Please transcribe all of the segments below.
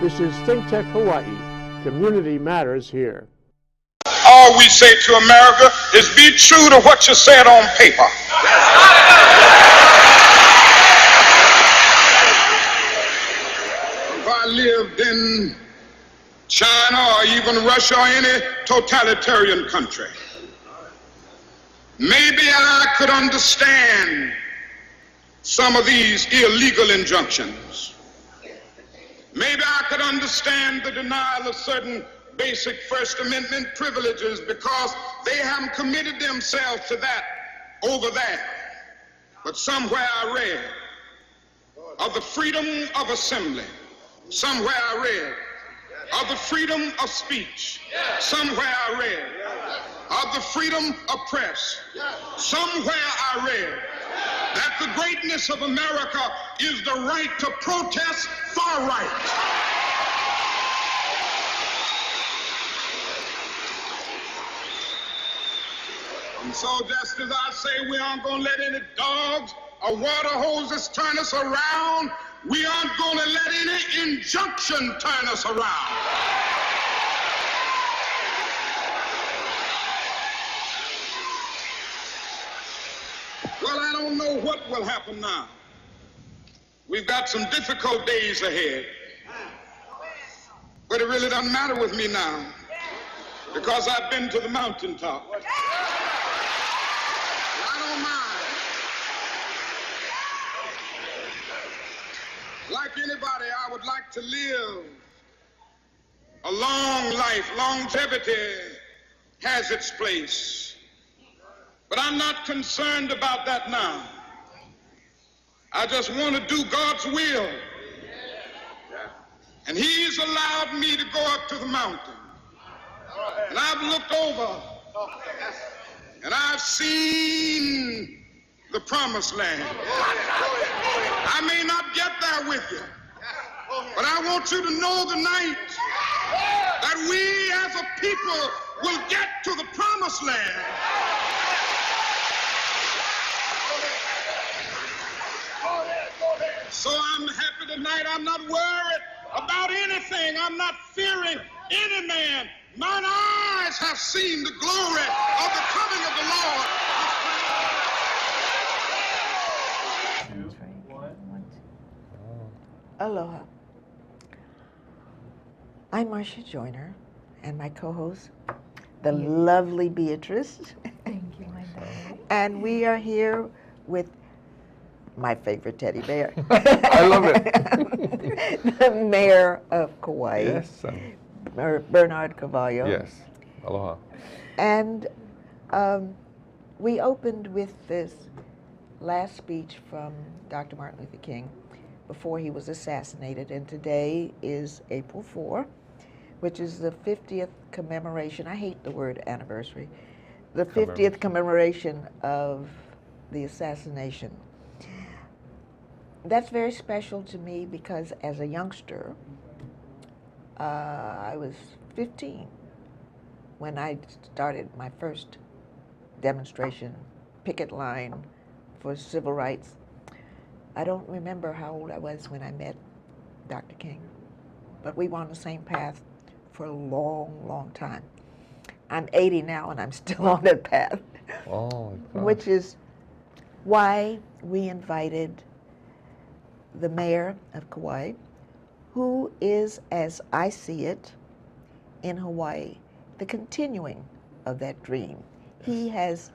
This is ThinkTech Hawaii. Community matters here. All we say to America is be true to what you said on paper. If I lived in China or even Russia or any totalitarian country, maybe I could understand some of these illegal injunctions. Maybe I could understand the denial of certain basic First Amendment privileges because they haven't committed themselves to that over there. But somewhere I read of the freedom of assembly. Somewhere I read of the freedom of speech. Somewhere I read of the freedom of press. Somewhere I read that the greatness of America is the right to protest far right. And so just as I say we aren't going to let any dogs or water hoses turn us around, we aren't going to let any injunction turn us around. Well, I don't know what will happen now. We've got some difficult days ahead. But it really doesn't matter with me now because I've been to the mountaintop. I don't mind. Like anybody, I would like to live a long life. Longevity has its place. But I'm not concerned about that now. I just want to do God's will. And He's allowed me to go up to the mountain. And I've looked over and I've seen the promised land. I may not get there with you, but I want you to know tonight that we as a people will get to the promised land. So I'm happy tonight. I'm not worried about anything. I'm not fearing any man. Mine eyes have seen the glory of the coming of the Lord. Aloha. I'm Marsha Joyner, and my co-host, the lovely Beatrice. Thank you, my darling. And we are here with my favorite teddy bear. I love it. The mayor of Kauai. Yes. Bernard Carvalho. Yes. Aloha. And we opened with this last speech from Dr. Martin Luther King before he was assassinated. And today is April 4, which is the 50th commemoration. I hate the word anniversary. The 50th commemoration of the assassination. That's very special to me because as a youngster, I was 15 when I started my first demonstration, picket line for civil rights. I don't remember how old I was when I met Dr. King, but we were on the same path for a long, long time. I'm 80 now and I'm still on that path, which is why we invited the mayor of Kauai, who is, as I see it, in Hawaii, the continuing of that dream. He has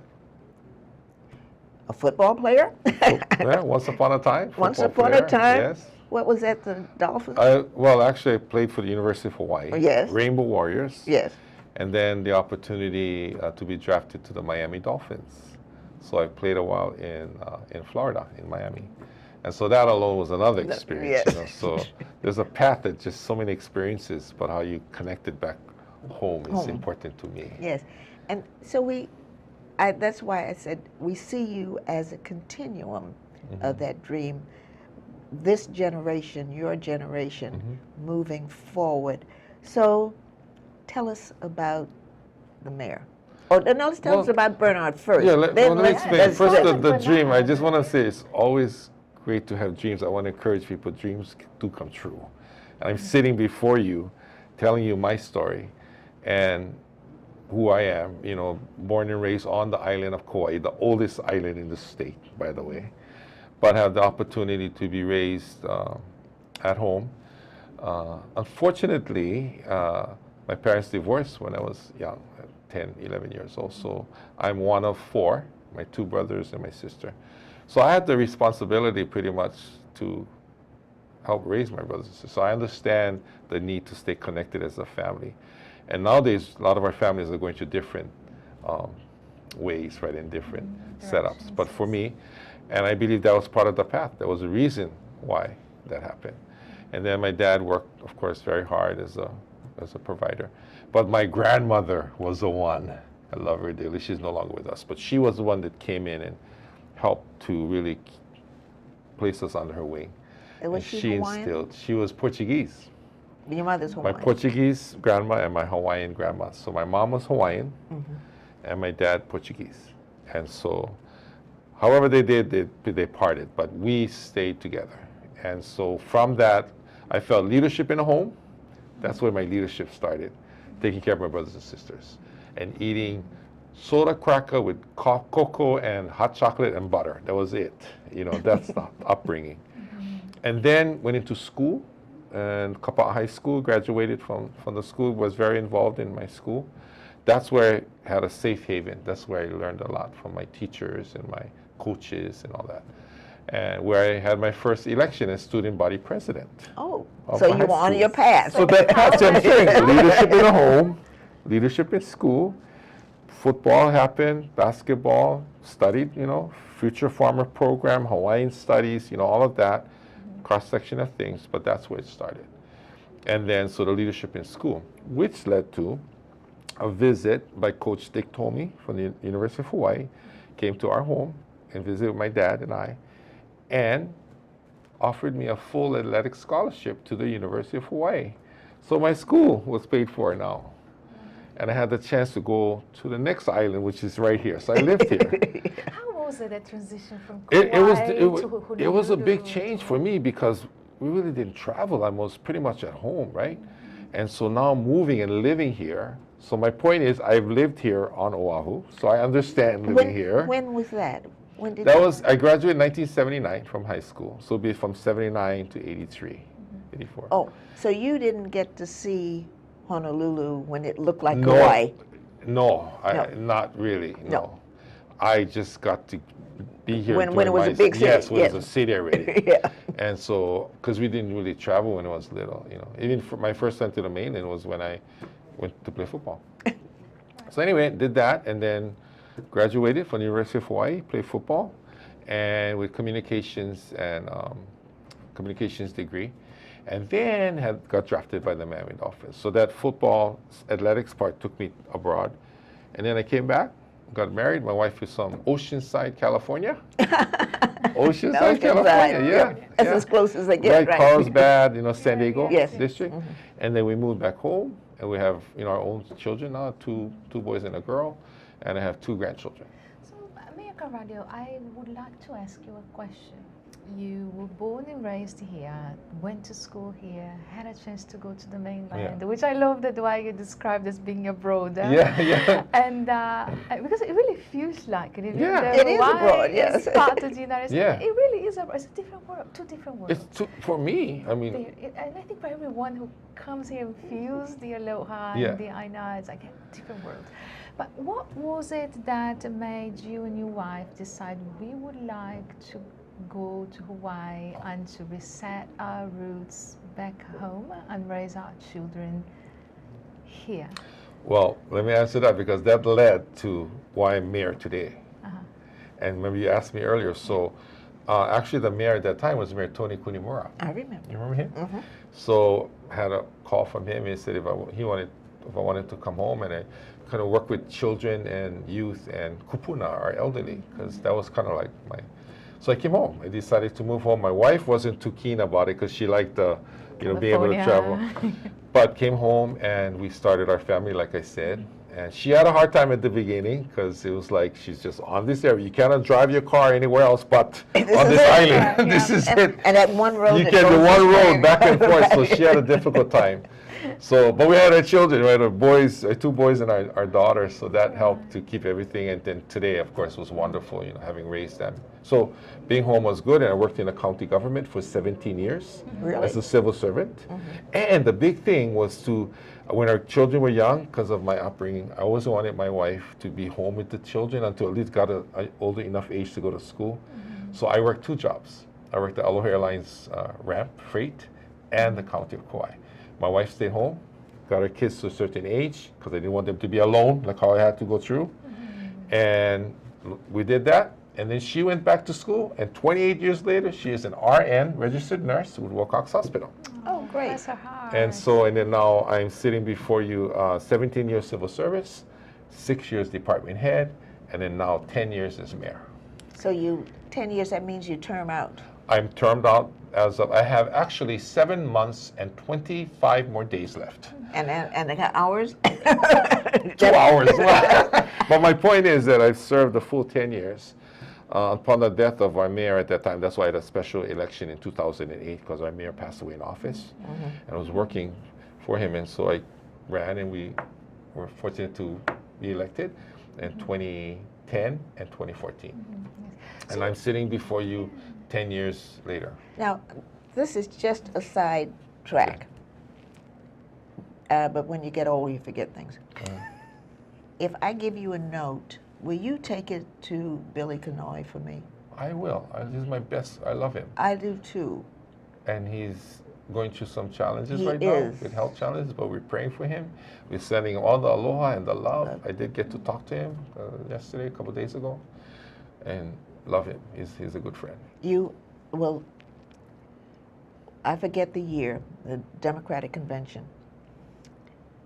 a football player. Yeah, once upon a time. Once upon a time. Yes. What was that, the Dolphins? Well, actually, I played for the University of Hawaii. Yes. Rainbow Warriors. Yes. And then the opportunity to be drafted to the Miami Dolphins. So I played a while in Florida, in Miami. And so that alone was another experience. Yes. You know? So there's a path that just so many experiences, but how you connect it back home is important to me. Yes. And so that's why I said we see you as a continuum of that dream. This generation, your generation, moving forward. So tell us about the mayor. Or no, let's tell us about Bernard first. Yeah, let me explain. First, the dream. I just want to say it's always great to have dreams. I want to encourage people, dreams do come true. And I'm sitting before you, telling you my story, and who I am, you know, born and raised on the island of Kauai, the oldest island in the state, by the way, but have the opportunity to be raised at home. Unfortunately, my parents divorced when I was young, at 10, 11 years old. So I'm one of four, my two brothers and my sister. So I had the responsibility pretty much to help raise my brothers and sisters. So I understand the need to stay connected as a family. And nowadays, a lot of our families are going through different ways, right, in different setups. But for me, and I believe that was part of the path. There was a reason why that happened. And then my dad worked, of course, very hard as a provider. But my grandmother was the one. I love her dearly. She's no longer with us. But she was the one that came in and helped to really place us under her wing. And was she Hawaiian? Instilled. She was Portuguese. Your mother's Hawaiian. My Portuguese grandma and my Hawaiian grandma. So my mom was Hawaiian, and my dad Portuguese. And so, however they did, they parted, but we stayed together. And so from that, I felt leadership in the home. That's where my leadership started, taking care of my brothers and sisters, and eating soda cracker with cocoa and hot chocolate and butter. That was it. You know, that's the upbringing. And then went into school, and Kauai High School, graduated from the school, was very involved in my school. That's where I had a safe haven. That's where I learned a lot from my teachers and my coaches and all that. And where I had my first election as student body president. Oh, so you were on your path. So that's what I'm saying. Leadership in the home, leadership in school, football happened, basketball, studied, you know, future farmer program, Hawaiian studies, you know, all of that. Cross-section of things, but that's where it started. And then, so the leadership in school, which led to a visit by Coach Dick Tomey from the University of Hawaii, came to our home and visited my dad and I, and offered me a full athletic scholarship to the University of Hawaii. So my school was paid for now. And I had the chance to go to the next island, which is right here. So I lived here. How was it, that transition from Kauai It was a big change for me because we really didn't travel. I was pretty much at home, right? And so now moving and living here. So my point is, I've lived here on Oahu, so I understand living here. When was that? When did That was, I graduated in 1979 from high school. So it'd be from 79 to 83, 84. Oh, so you didn't get to see Honolulu when it looked like Kauai? No, not really, no. I just got to be here when it was a big city. Yes, when it was a city already. Yeah. And so, because we didn't really travel when I was little, you know. Even for my first time to the mainland was when I went to play football. So anyway, did that, and then graduated from the University of Hawaii, played football, and with communications and communications degree. And then got drafted by the Miami Dolphins. So that football athletics part took me abroad. And then I came back, got married. My wife is from Oceanside, California. Oceanside, California, yeah. That's as close as I get, right? Carlsbad, you know, San Diego district. Mm-hmm. And then we moved back home, and we have, you know, our own children now, two boys and a girl, and I have 2 grandchildren. So, Mayor Carvalho, I would like to ask you a question. You were born and raised here, went to school here, had a chance to go to the mainland, which I love that why you described as being abroad. Yeah. And because it really feels like it. It is abroad, yes. It's part of the United States. Yeah. It really is abroad. It's a different world, 2 different worlds. For me, I mean. And I think for everyone who comes here and feels the aloha and the aina, it's like a different world. But what was it that made you and your wife decide we would like to go to Hawaii and to reset our roots back home and raise our children here? Well, let me answer that because that led to why I'm mayor today. And remember you asked me earlier, so actually the mayor at that time was Mayor Tony Kunimura. I remember. You remember him? So I had a call from him. He said if I wanted to come home, and I kind of work with children and youth and kupuna, our elderly, because that was kind of like my. So I came home. I decided to move home. My wife wasn't too keen about it because she liked the, you know, being able to travel. But came home and we started our family, like I said. And she had a hard time at the beginning because it was like she's just on this area. You cannot drive your car anywhere else but on this island. This is it. And that one road. You that can do goes one this way. road back and forth. So she had a difficult time. So, but we had our children, right? Our boys, our two boys and our daughter. So that helped to keep everything. And then today, of course, was wonderful, you know, having raised them. So being home was good. And I worked in the county government for 17 years as a civil servant. And the big thing was to, when our children were young, because of my upbringing, I always wanted my wife to be home with the children until at least got an older enough age to go to school. So I worked 2 jobs. I worked at Aloha Airlines ramp freight and the county of Kauai. My wife stayed home, got her kids to a certain age because I didn't want them to be alone, like how I had to go through. And we did that. And then she went back to school. And 28 years later, she is an RN, registered nurse with Wilcox Hospital. Oh, great. Bless her heart. And so, and then now I'm sitting before you, 17 years civil service, 6 years department head, and then now 10 years as mayor. So 10 years, that means you term out. I'm termed out as of, I have actually 7 months and 25 more days left. And the hours? 2 hours. But my point is that I've served the full 10 years. Upon the death of our mayor at that time, that's why I had a special election in 2008 because our mayor passed away in office. And I was working for him, and so I ran, and we were fortunate to be elected in 2010 and 2014. And I'm sitting before you 10 years later. Now, this is just a side track. But when you get old, you forget things. If I give you a note, will you take it to Billy Kanoy for me? I will. He's my best. I love him. I do too. And he's going through some challenges He right is. now, with health challenges, but we're praying for him. We're sending him all the aloha and the love. I did get to talk to him yesterday, a couple of days ago, and love him. He's a good friend. Well, I forget the year, the Democratic Convention,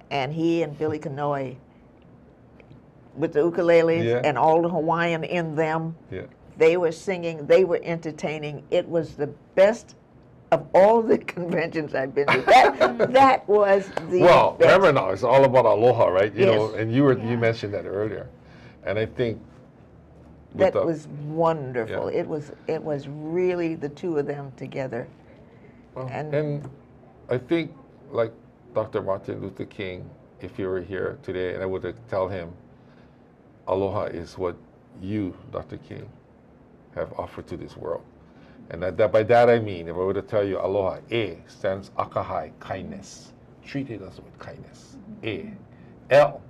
and he and Billy Kanoy with the ukuleles and all the Hawaiian in them. They were singing, they were entertaining. It was the best of all the conventions I've been to. That was the best. Remember now, it's all about aloha, right? You know, and you mentioned that earlier. And I think that was wonderful. It was really the two of them together. And I think, like Dr. Martin Luther King, if he were here today, and I would tell him, aloha is what you, Dr. King, have offered to this world. And by that I mean, if I were to tell you aloha, E stands akahai, kindness. Treated us with kindness. E. L,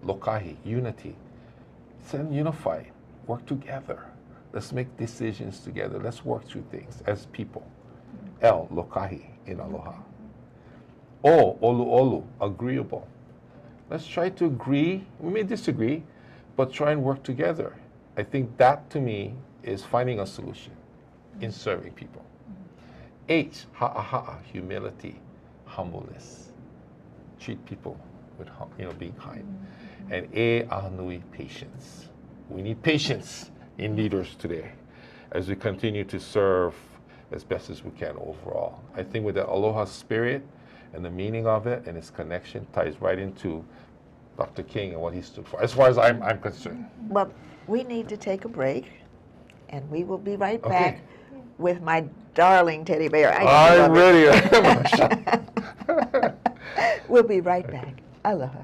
lokahi, unity. Send unify, work together. Let's make decisions together. Let's work through things as people. L, lokahi, in aloha. O, olu olu, agreeable. Let's try to agree. We may disagree, but try and work together. I think that, to me, is finding a solution in serving people. H, ha'aha'a, humility, humbleness. Treat people with, being kind. And E, ahanui, patience. We need patience in leaders today as we continue to serve as best as we can overall. I think with the aloha spirit and the meaning of it and its connection ties right into Dr. King and what he stood for, as far as I'm concerned. Well, we need to take a break, and we will be right back with my darling teddy bear. I'm ready. We'll be right back. Aloha.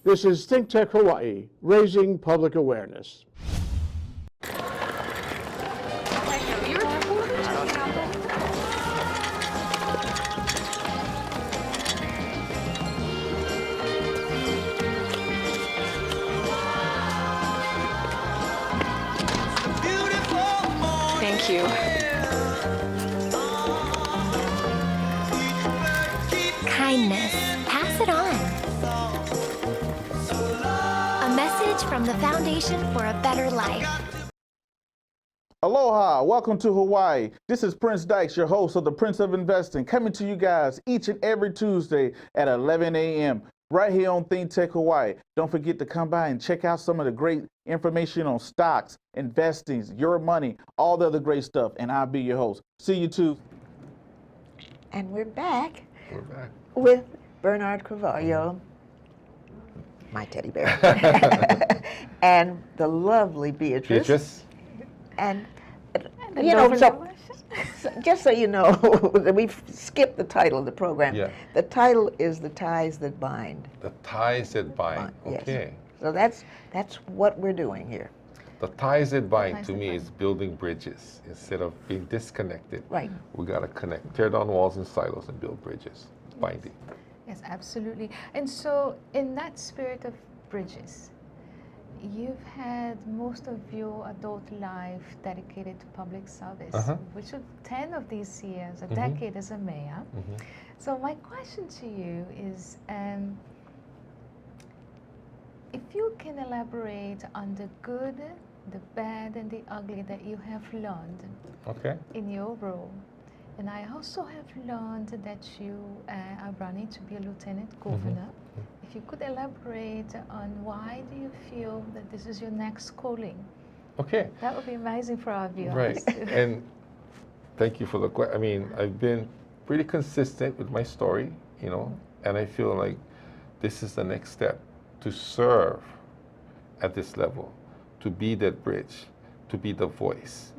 This is ThinkTech Hawaii, raising public awareness. Thank you. Kindness. Pass it on. A message from the Foundation for a Better Life. Aloha, welcome to Hawaii. This is Prince Dykes, your host of the Prince of Investing, coming to you guys each and every Tuesday at 11 a.m. right here on ThinkTech Hawaii. Don't forget to come by and check out some of the great information on stocks, investing, your money, all the other great stuff, and I'll be your host. See you Tuesday. And we're back. We're back. With Bernard Carvalho, my teddy bear, and the lovely Beatrice. And you know, just so you know, we've skipped the title of the program. Yeah. The title is The Ties That Bind. The ties that bind. Yes. Okay. So that's what we're doing here. The ties that bind ties to that me bind. is building bridges instead of being disconnected. Right. We got to connect, tear down walls and silos and build bridges. Binding. Yes, absolutely. And so, in that spirit of bridges, you've had most of your adult life dedicated to public service, which is 10 of these years, a decade as a mayor. So my question to you is, if you can elaborate on the good, the bad, and the ugly that you have learned in your role. And I also have learned that you are running to be a lieutenant governor. If you could elaborate on why do you feel that this is your next calling? Okay. That would be amazing for our viewers. Right. And thank you for the question. I mean, I've been pretty consistent with my story, you know, and I feel like this is the next step to serve at this level, to be that bridge, to be the voice,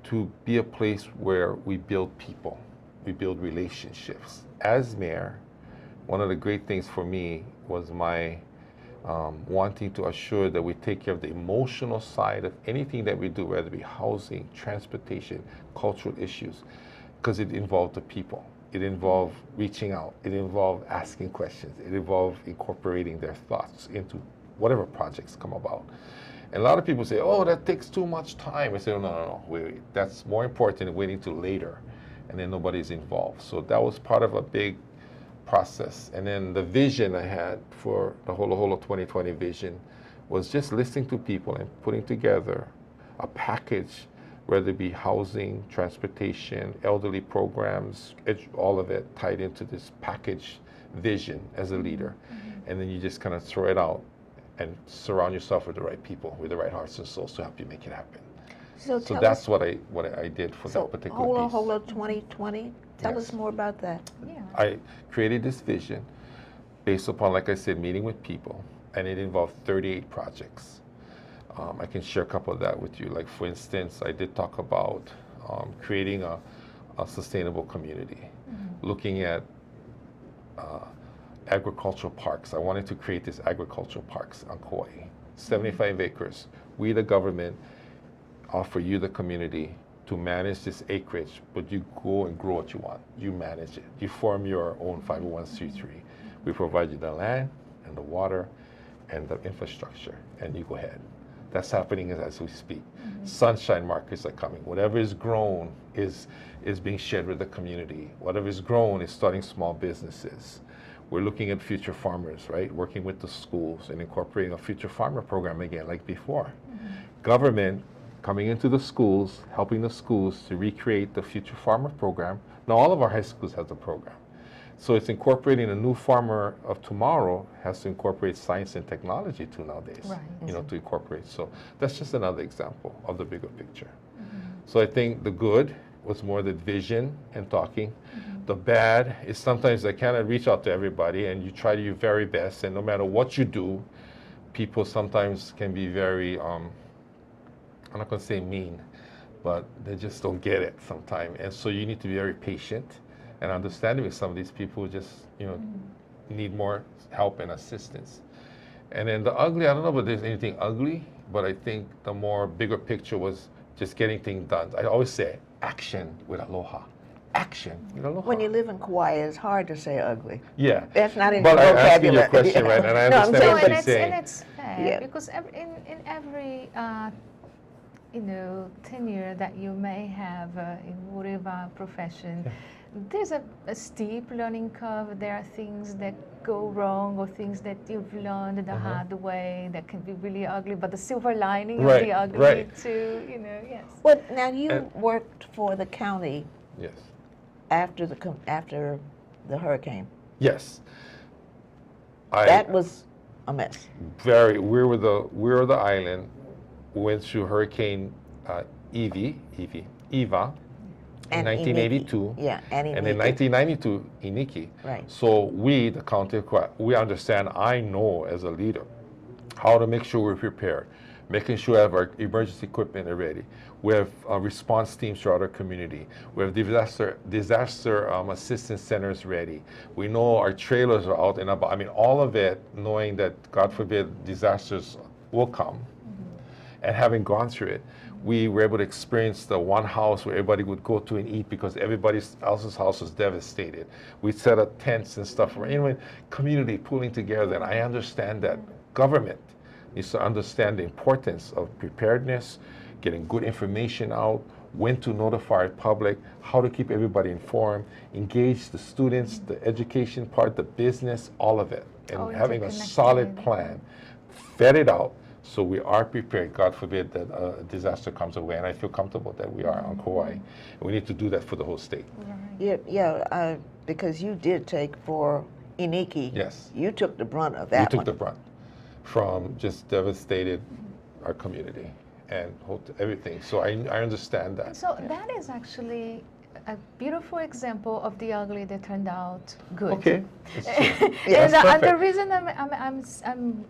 to be a place where we build people, we build relationships. As mayor, one of the great things for me was my wanting to assure that we take care of the emotional side of anything that we do, whether it be housing, transportation, cultural issues, because it involved the people. It involved reaching out. It involved asking questions. It involved incorporating their thoughts into whatever projects come about. And a lot of people say, oh, that takes too much time. I say, oh, no, wait. That's more important than waiting till later, and then nobody's involved. So that was part of a big process. And then the vision I had for the whole of 2020 vision was just listening to people and putting together a package, whether it be housing, transportation, elderly programs, all of it tied into this package vision as a leader. And then you just kind of throw it out and surround yourself with the right people, with the right hearts and souls to help you make it happen. So that's what I did for that particular piece. Whole of 2020. Tell us more about that. Yeah. I created this vision based upon, like I said, meeting with people, and it involved 38 projects. I can share a couple of that with you. Like, for instance, I did talk about creating a sustainable community, looking at agricultural parks. I wanted to create these agricultural parks on Kauai, 75 acres. We, the government, offer you, the community, to manage this acreage, but you go and grow what you want. You manage it. You form your own 501c3. We provide you the land and the water and the infrastructure, and you go ahead. That's happening as we speak. Sunshine markets are coming. Whatever is grown is being shared with the community. Whatever is grown is starting small businesses. We're looking at future farmers, right? Working with the schools and incorporating a future farmer program again, like before. Government coming into the schools, helping the schools to recreate the future farmer program. Now all of our high schools have the program. So it's incorporating a new farmer of tomorrow has to incorporate science and technology too nowadays, you know, to incorporate. So that's just another example of the bigger picture. So I think the good was more the vision and talking. The bad is sometimes I cannot reach out to everybody, and you try your very best, and no matter what you do, people sometimes can be very, I'm not going to say mean, but they just don't get it sometimes. And so you need to be very patient and understanding with some of these people who just, you know, need more help and assistance. And then the ugly, I don't know if there's anything ugly, but I think the more bigger picture was just getting things done. I always say action with aloha. Action with aloha. When you live in Kauai, it's hard to say ugly. Yeah. That's not in but your I'm asking vocabulary. your question, right? And I No, I'm understand what saying- she's saying. And it's fair, because in every you know, tenure that you may have in whatever profession, there's a steep learning curve. There are things that go wrong or things that you've learned the hard way that can be really ugly, but the silver lining of the ugly too, you know, yes. Well, now you worked for the county Yes. after the hurricane. Yes. That was a mess. We were the island. We went through Hurricane Eva, in And 1982. Iniki. Yeah, and And in Iniki. 1992, Iniki. Right. So we, the county, we understand, I know as a leader, how to make sure we're prepared, making sure we have our emergency equipment ready. We have response teams throughout our community. We have disaster assistance centers ready. We know our trailers are out and about. I mean, all of it, knowing that, God forbid, disasters will come. And having gone through it, we were able to experience the one house where everybody would go to and eat because everybody else's house was devastated. We set up tents and stuff. Anyway, community pulling together. And I understand that government needs to understand the importance of preparedness, getting good information out, when to notify the public, how to keep everybody informed, engage the students, the education part, the business, all of it. And having a solid plan, vet it out, so we are prepared, God forbid, that a disaster comes away. And I feel comfortable that we are on Kauai. And we need to do that for the whole state. Yeah, because you did take for Iniki. Yes. You took the brunt of that We took one. the brunt from just devastated our community and everything. So I understand that. So that is actually a beautiful example of the ugly that turned out good. Okay. It's true. And That's the perfect. reason I'm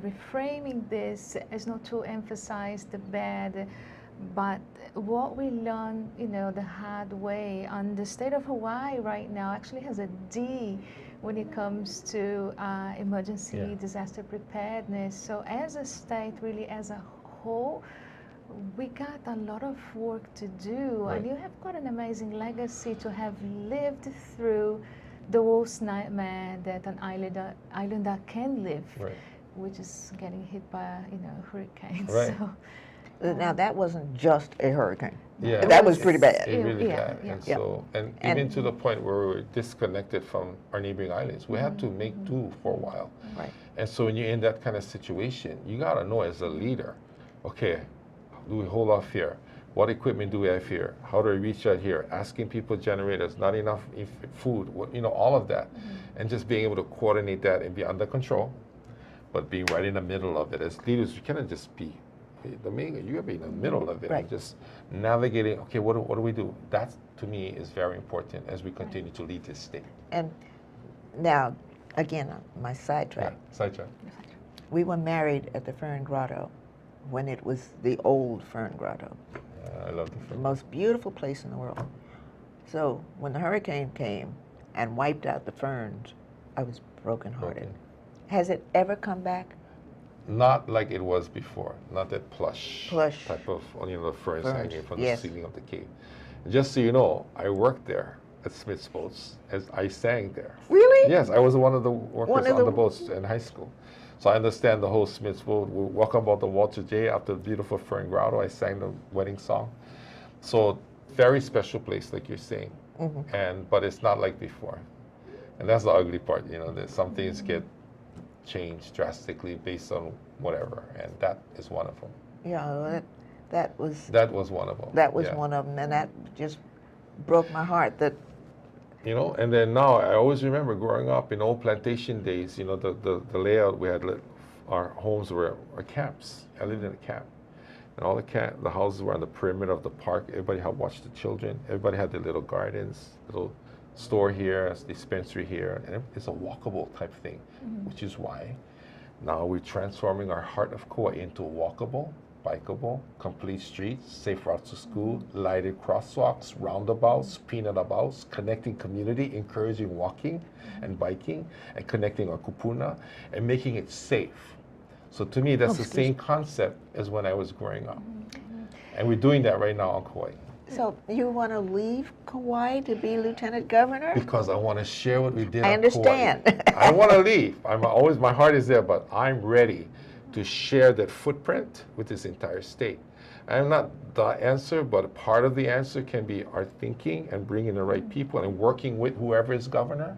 reframing this is not to emphasize the bad, but what we learn, the hard way. And the state of Hawaii right now actually has a D when it comes to emergency disaster preparedness. So as a state, really as a whole, we got a lot of work to do, and you have got an amazing legacy to have lived through the worst nightmare that an islander can live, which is getting hit by hurricanes. Right. So, Now, that wasn't just a hurricane. Yeah, That was pretty bad. It really Yeah, bad. yeah. And so, and even to the point where we were disconnected from our neighboring islands, we had to make do for a while. Right. And so when you're in that kind of situation, you gotta know as a leader, okay, do we hold off here? What equipment do we have here? How do we reach out here? Asking people, generators, not enough food, all of that. And just being able to coordinate that and be under control, but being right in the middle of it. As leaders, you cannot just be you gotta be in the middle of it and just navigating, okay, what do we do? That, to me, is very important as we continue to lead this state. And now, again, my sidetrack. Sidetrack. We were married at the Fern Grotto when it was the old Fern Grotto. I love The most beautiful place in the world. So when the hurricane came and wiped out the ferns, I was brokenhearted. Has it ever come back? Not like it was before, not that plush type of, the ferns hanging from the ceiling of the cave. Just so you know, I worked there at Smith's Boats as I sang there. Really? Yes, I was one of the workers on the boats in high school. So I understand the whole Smith's Boat. We walk about the Walter J after the beautiful Fern Grotto. I sang the wedding song. So very special place, like you're saying. But it's not like before. And that's the ugly part, that some things get changed drastically based on whatever, and that is one of them. Yeah, that was one of them. That was one of them, and that just broke my heart. That and then now I always remember growing up in old plantation days. The layout we had, our homes were camps. I lived in a camp, and all the houses were on the perimeter of the park. Everybody had watched the children. Everybody had their little gardens, little store here, dispensary here, and it's a walkable type thing, which is why now we're transforming our heart of Kauai into a walkable, bikeable, complete streets, safe routes to school, lighted crosswalks, roundabouts, peanut abouts, connecting community, encouraging walking and biking, and connecting our kupuna, and making it safe. So to me, that's the same concept as when I was growing up. And we're doing that right now on Kauai. So you want to leave Kauai to be lieutenant governor? Because I want to share what we did. I understand. I want to leave. My heart is there, but I'm ready to share that footprint with this entire state. I'm not the answer, but part of the answer can be our thinking and bringing the right people and working with whoever is governor.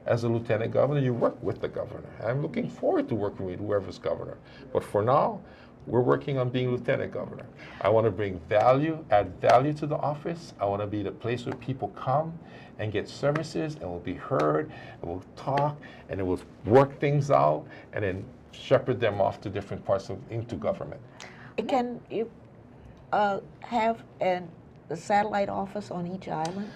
As a lieutenant governor, you work with the governor. I'm looking forward to working with whoever's governor. But for now, we're working on being lieutenant governor. I want to bring value, add value to the office. I want to be the place where people come and get services and will be heard, and we'll talk, and it will work things out, and then shepherd them off to different parts into government. Can you have an a satellite office on each island?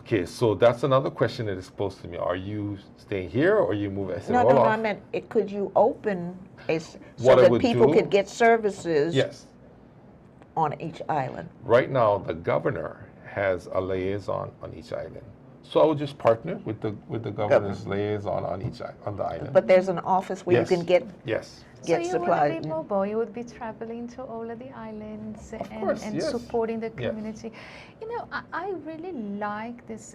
Okay, so that's another question that is posed to me. Are you staying here or are you moving? I said, No, hold no, no, off. I meant, could you open so What I that would people do- could get services Yes. on each island? Right now, the governor has a liaison on each island. So I would just partner with the governor's liaison on on the island. But there's an office where yes. you can get Yes. get so you supplies. would be mobile. You would be traveling to all of the islands course, and yes. supporting the Yes. community. You know, I really like this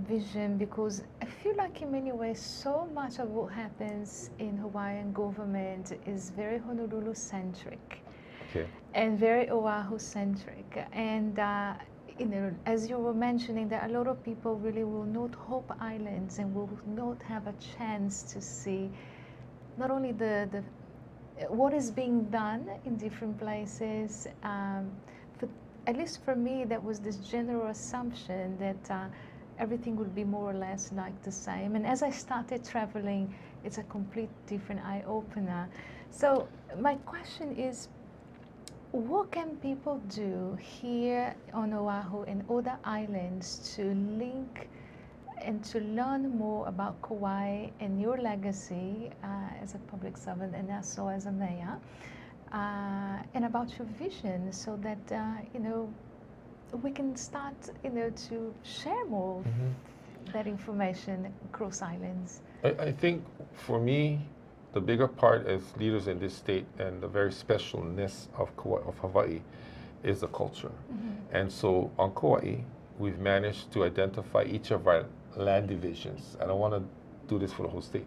vision because I feel like in many ways so much of what happens in Hawaiian government is very Honolulu-centric Okay. and very Oahu-centric. And you know, as you were mentioning, that a lot of people really will not hop islands and will not have a chance to see not only the what is being done in different places. At least for me, that was this general assumption that everything would be more or less like the same. And as I started traveling, it's a complete different eye-opener. So my question is, what can people do here on Oahu and other islands to link and to learn more about Kauai and your legacy as a public servant and also as a mayor, and about your vision, so that you know, we can start, you know, to share more of that information across islands? I think for me, the bigger part as leaders in this state and the very specialness of Kauai, of Hawaii, is the culture. And so on Kauai, we've managed to identify each of our land divisions. I don't want to do this for the whole state.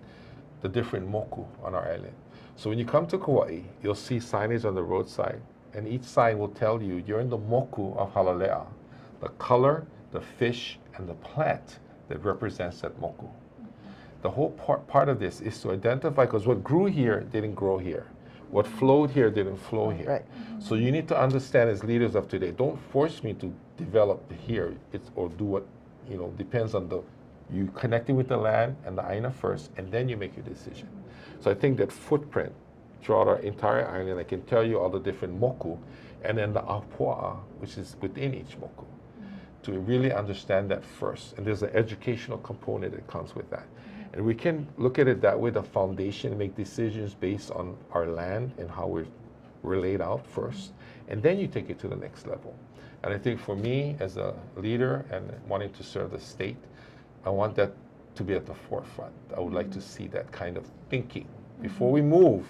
The different moku on our island. So when you come to Kauai, you'll see signage on the roadside, and each sign will tell you you're in the moku of Halalea, the color, the fish, and the plant that represents that moku. The whole part of this is to identify, because what grew here didn't grow here. What flowed here didn't flow here. Right. So you need to understand as leaders of today, don't force me to develop here or do what, you know, depends on you connecting with the land and the aina first, and then you make your decision. So I think that footprint throughout our entire island, I can tell you all the different moku, and then the apua'a, which is within each moku, to really understand that first. And there's an educational component that comes with that. And we can look at it that way, the foundation, and make decisions based on our land and how we're laid out first. And then you take it to the next level. And I think for me, as a leader and wanting to serve the state, I want that to be at the forefront. I would like to see that kind of thinking. Before we move,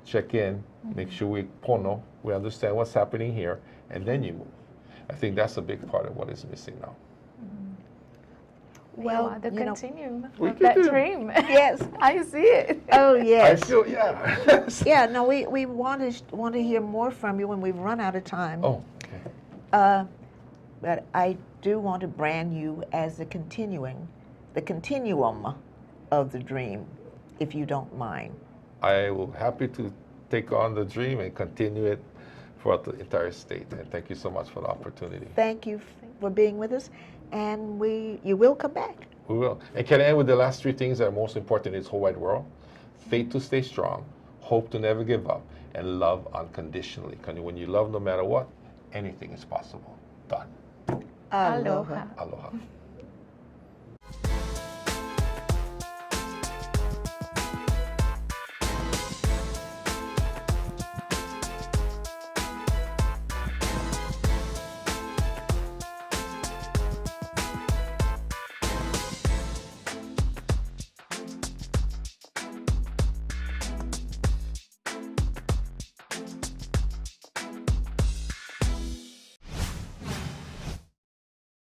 check in, make sure we understand what's happening here, and then you move. I think that's a big part of what is missing now. Well, the you know, continuum We of can that do. dream. yes. I see it. Oh, I yes. feel, yeah. Yeah, no, we want to hear more from you when we've run out of time. Oh, okay. But I do want to brand you as the continuum of the dream, if you don't mind. I will happy to take on the dream and continue it throughout the entire state. And thank you so much for the opportunity. Thank you for being with us, and you will come back. We will. And can I end with the last three things that are most important in this whole wide world? Faith to stay strong, hope to never give up, and love unconditionally. Because when you love no matter what, anything is possible. Done. Aloha. Aloha.